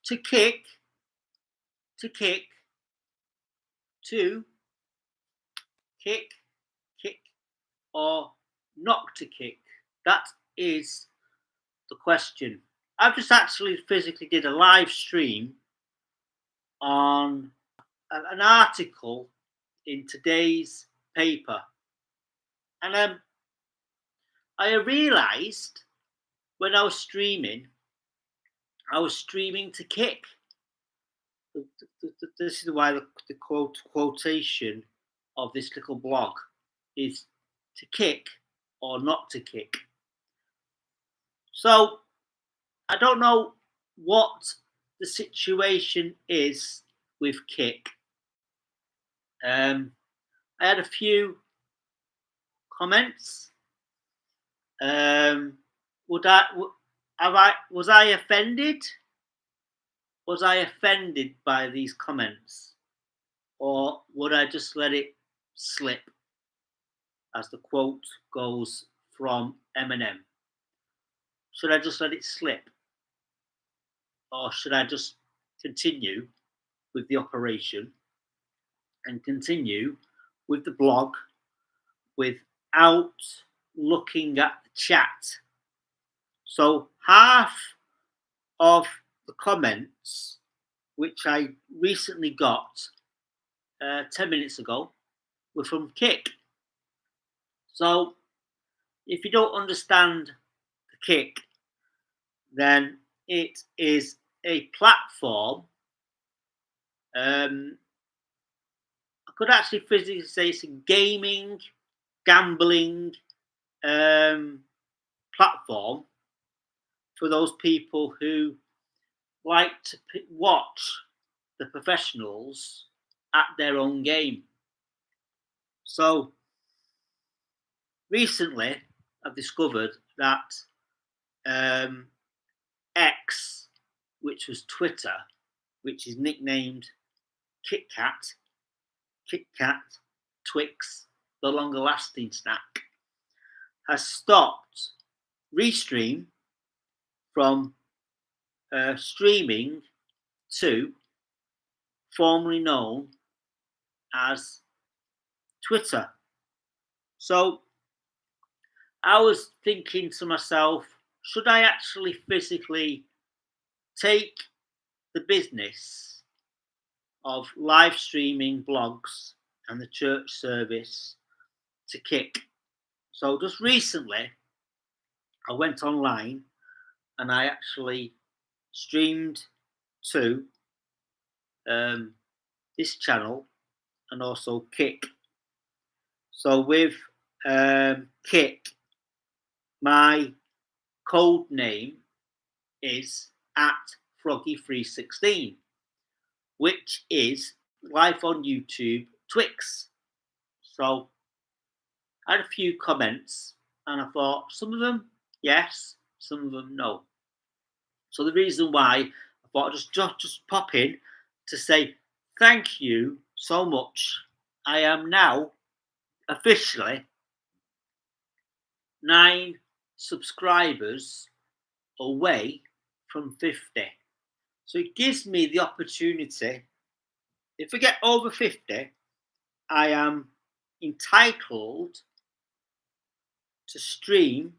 to kick, to kick, to kick, kick, or not to kick? That is the question. I've just actually physically did a live stream on an article in today's paper, and I realised when I was streaming to kick. This is why the quotation of this little blog is to kick or not to kick. So I don't know what the situation is with kick. I had a few comments. Was I offended? Was I offended by these comments, or would I just let it slip, as the quote goes from Eminem? Should I just let it slip, or should I just continue with the operation and continue with the blog without looking at the chat? So half of the comments, which I recently got 10 minutes ago, were from Kick. So if you don't understand the Kick, then it is a platform. I could actually physically say it's a gaming, gambling platform for those people who like to watch the professionals at their own game. So recently I've discovered that X, which was Twitter, which is nicknamed Kit Kat, Twix, the longer lasting snack, has stopped Restream from streaming to formerly known as Twitter. So I was thinking to myself, should I actually physically take the business of live streaming blogs and the church service to Kick? So just recently I went online and I actually streamed to this channel and also Kick. So with Kick, my code name is @F.R.O.G which is live on YouTube Twix. So I had a few comments and I thought some of them yes, some of them no. So the reason why I thought I'd just pop in to say thank you so much. I am now officially 9 subscribers away from 50. So it gives me the opportunity, if I get over 50, I am entitled to stream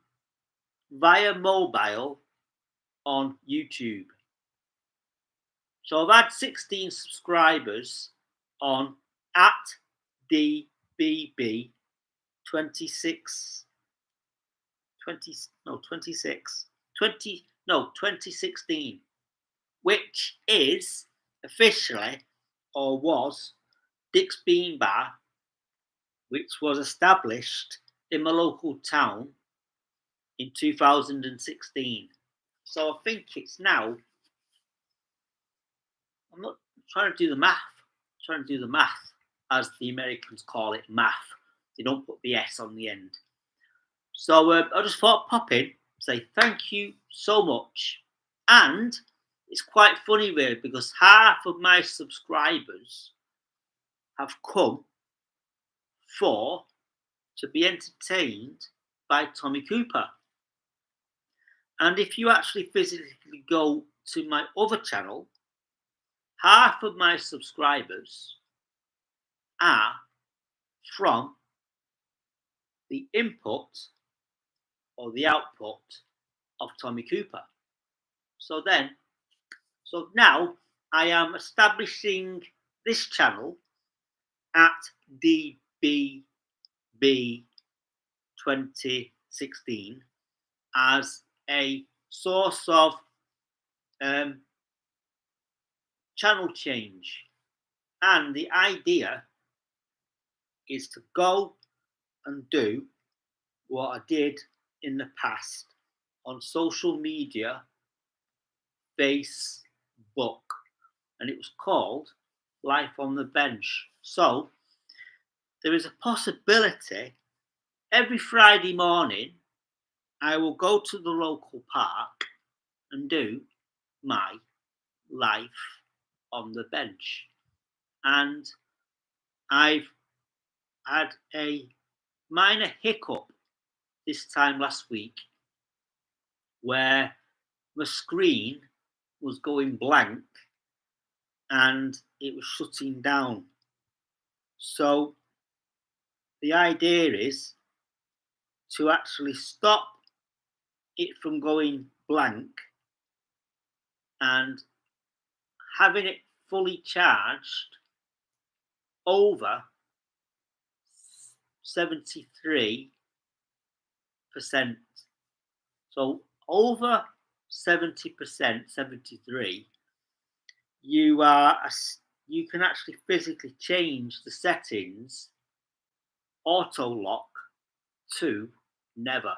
via mobile on YouTube. So I've had 16 subscribers on @DBB 2016, which is officially, or was, Dick's Bean Bar, which was established in my local town in 2016. So I think it's now, I'm not trying to do the math, as the Americans call it, math. They don't put the S on the end. So I just thought pop in, say thank you so much. And it's quite funny really, because half of my subscribers have come to be entertained by Tommy Cooper. And if you actually physically go to my other channel, half of my subscribers are from the input or the output of Tommy Cooper. So now I am establishing this channel at DBB 2016 as a source of channel change. And the idea is to go and do what I did in the past on social media, Facebook, and it was called Life on the Bench. So there is a possibility every Friday morning I will go to the local park and do my life on the bench. And I've had a minor hiccup this time last week where my screen was going blank and it was shutting down. So the idea is to actually stop it from going blank and having it fully charged over 73%. So over 70%, 73, you can actually physically change the settings auto lock to never.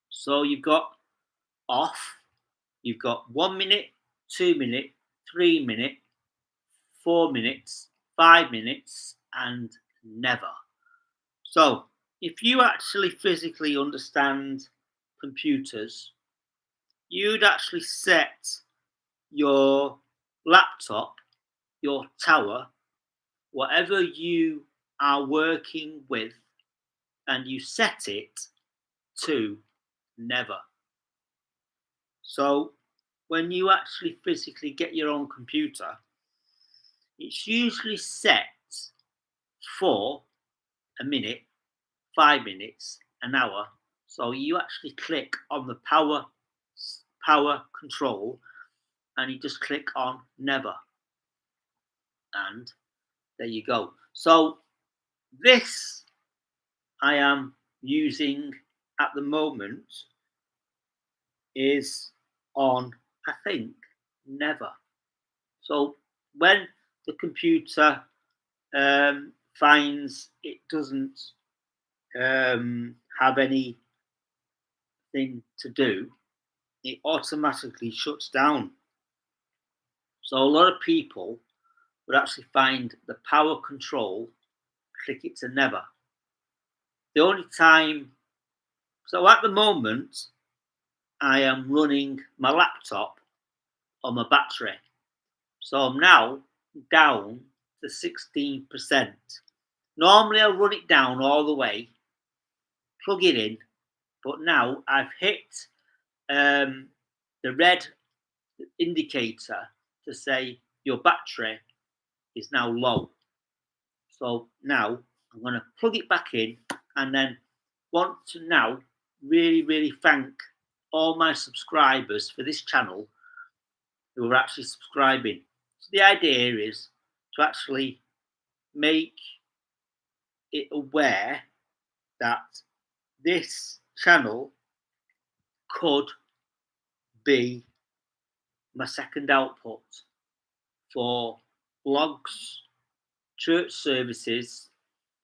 So you've got off, you've got 1 minute, 2 minute, 3 minute, 4 minutes, 5 minutes, and never. So if you actually physically understand computers, you'd actually set your laptop, your tower, whatever you are working with, and you set it to never. So when you actually physically get your own computer, it's usually set for a minute, 5 minutes, an hour. So you actually click on the power control and you just click on never. And there you go. So this I am using at the moment is on, I think, never. So when the computer finds it doesn't have anything to do, it automatically shuts down. So a lot of people would actually find the power control, click it to never. The only time, so at the moment, I am running my laptop on my battery. So I'm now down to 16%. Normally I run it down all the way, plug it in, but now I've hit the red indicator to say your battery is now low. So now I'm going to plug it back in and then want to now really thank all my subscribers for this channel who are actually subscribing. So the idea is to actually make it aware that this channel could be my second output for blogs, church services,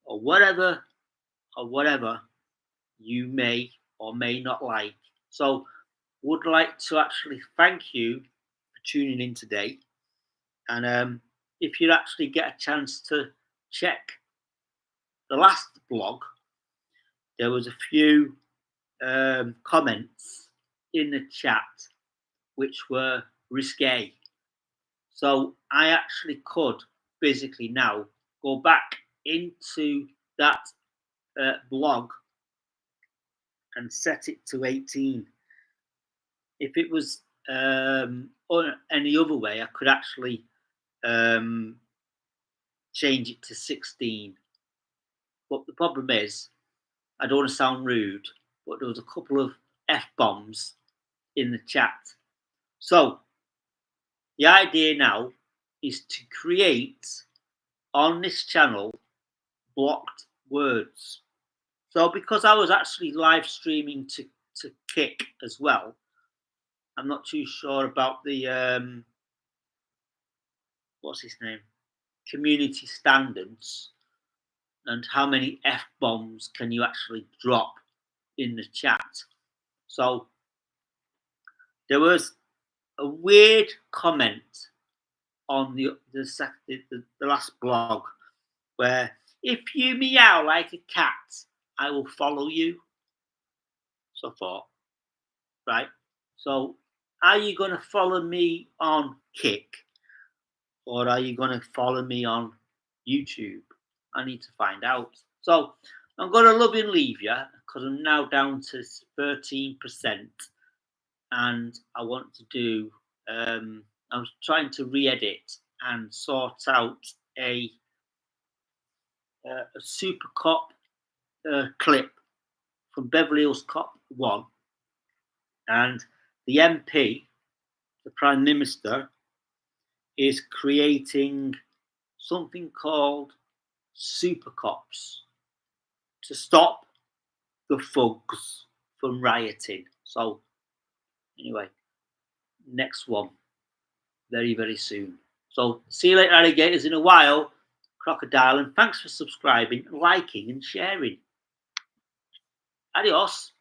or whatever you may or may not like. So would like to actually thank you for tuning in today. And if you actually get a chance to check the last blog, there was a few comments in the chat which were risque. So I actually could physically now go back into that blog and set it to 18. If it was or any other way, I could actually change it to 16. But the problem is, I don't want to sound rude, but there was a couple of F-bombs in the chat. So the idea now is to create on this channel blocked words. So because I was actually live streaming to Kick as well, I'm not too sure about the what's his name, community standards, and how many F-bombs can you actually drop in the chat. So there was a weird comment on the last blog where, if you meow like a cat, I will follow you. So I thought, right, so are you going to follow me on Kick, or are you going to follow me on YouTube? I need to find out. So I'm going to love and leave you because I'm now down to 13%, and I want to do. I was trying to re-edit and sort out a Super Cop clip from Beverly Hills Cop 1, and the MP, the Prime Minister, is creating something called Super Cops to stop the thugs from rioting. So, anyway, next one very, very soon. So, see you later, alligators, in a while, crocodile, and thanks for subscribing, liking, and sharing. Adios.